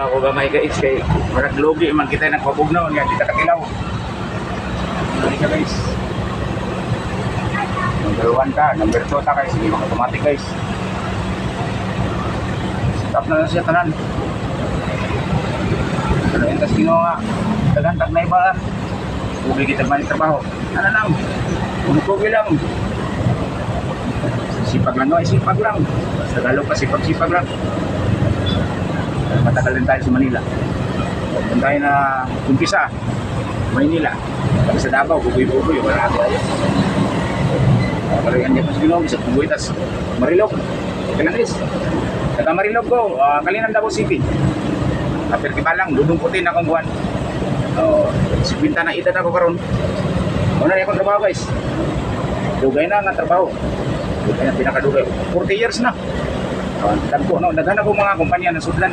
Ako gamay guys kay marag logi man kita nagpabugnaw nga kita katilaw. Ano ka guys? Number 1 ka, number 2 ta guys, hindi mga automatic guys. Stop na siya tanan. Pero yung tas ginawa, tagantag na ibalan. Huwag kita man trabaho. Ano lang, umukugi lang. Sipag lang, no? Sipag lang. Sa Tagalog pa, sipag-sipag lang. Matagal din tayo sa Manila. Kung tayo na umpisa, Maynila. Kami sa Davao, bugoy-bugoy. Wala natin tayo. Pero yan dyan pa sa Ginoo, isa bugoy. Tas Marilog. Kailan is? Taga Marilog ko, Kalinan Davao City. Kapir di balang, dudungkutin akong buwan. Si Pinta na edad ako karon. Una rin akong trabaho guys. Dugay na nga trabaho. Dugay na pinakadugay. 40 years na. Tagpo, no? Naghanap ko mga kumpanya na sudlan.